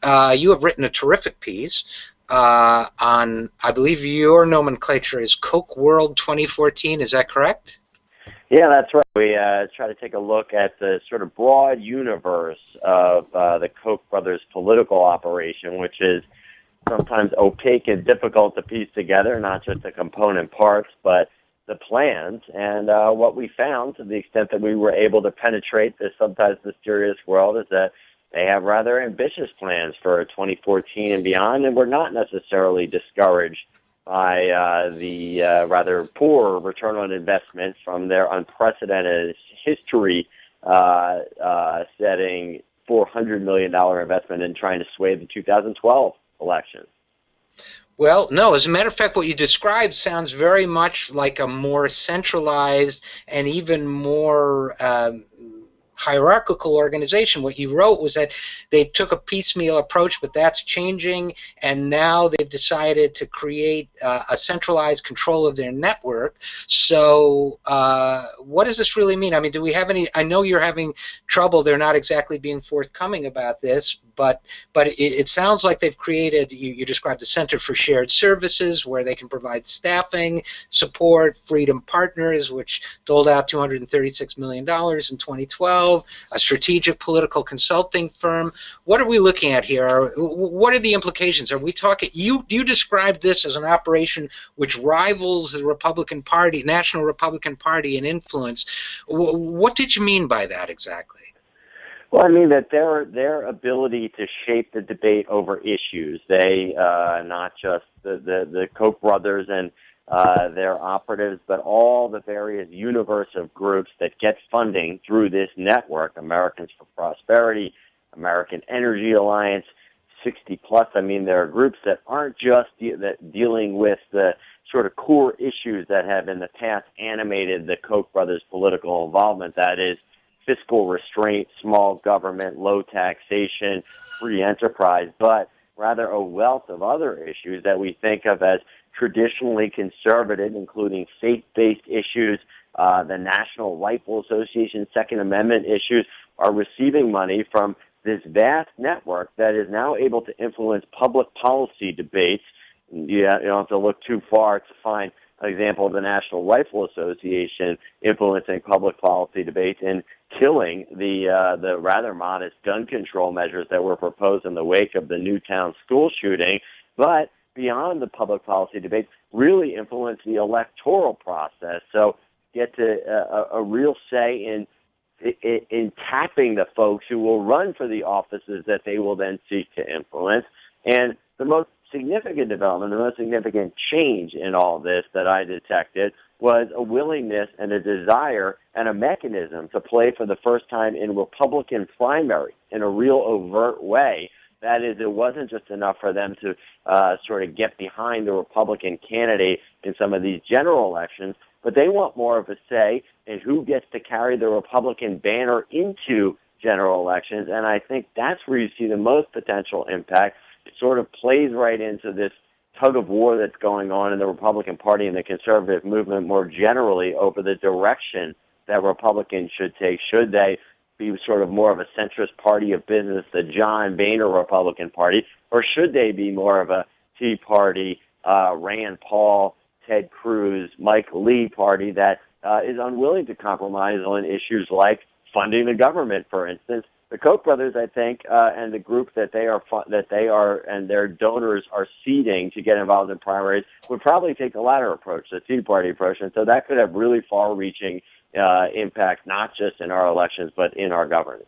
You have written a terrific piece on, I believe your nomenclature is Koch World 2014. Is that correct? Yeah, that's right. We try to take a look at the sort of broad universe of the Koch brothers' political operation, which is sometimes opaque and difficult to piece together, not just the component parts, but the plans. And what we found, to the extent that we were able to penetrate this sometimes mysterious world, is that they have rather ambitious plans for 2014 and beyond, and we're not necessarily discouraged by the rather poor return on investment from their unprecedented history setting $400 million investment in trying to sway the 2012 election. Well, no, as a matter of fact, what you described sounds very much like a more centralized and even more hierarchical organization. What you wrote was that they took a piecemeal approach, but that's changing, and now they've decided to create a centralized control of their network. So what does this really mean? I mean, do we have any, I know you're having trouble, they're not exactly being forthcoming about this, but it sounds like they've created, you described the Center for Shared Services, where they can provide staffing, support, Freedom Partners, which doled out $236 million in 2012, a strategic political consulting firm. What are we looking at here? What are the implications? Are we talking, you described this as an operation which rivals the Republican Party, National Republican Party in influence. What did you mean by that exactly? Well, I mean that their ability to shape the debate over issues. They not just the Koch brothers and their operatives, but all the various universe of groups that get funding through this network: Americans for Prosperity, American Energy Alliance, 60 Plus. I mean, there are groups that aren't just dealing with the sort of core issues that have in the past animated the Koch brothers' political involvement. That is, fiscal restraint, small government, low taxation, free enterprise, but rather a wealth of other issues that we think of as traditionally conservative, including faith-based issues. The National Rifle Association Second Amendment issues are receiving money from this vast network that is now able to influence public policy debates. You don't have to look too far to find an example of the National Rifle Association influencing public policy debates and killing the rather modest gun control measures that were proposed in the wake of the Newtown school shooting, but beyond the public policy debates, really influence the electoral process. So get to a real say in tapping the folks who will run for the offices that they will then seek to influence. And the most significant development, the most significant change in all this that I detected was a willingness and a desire and a mechanism to play for the first time in Republican primary in a real overt way. That is, it wasn't just enough for them to sort of get behind the Republican candidate in some of these general elections, but they want more of a say in who gets to carry the Republican banner into general elections, and I think that's where you see the most potential impact. It sort of plays right into this tug of war that's going on in the Republican Party and the conservative movement more generally over the direction that Republicans should take. Should they be sort of more of a centrist party of business, the John Boehner Republican Party, or should they be more of a Tea Party, Rand Paul, Ted Cruz, Mike Lee party that is unwilling to compromise on issues like funding the government, for instance? The Koch brothers, I think, and the group that they are and their donors are seeding to get involved in primaries would probably take the latter approach, the Tea Party approach, and so that could have really far-reaching impact, not just in our elections, but in our governance.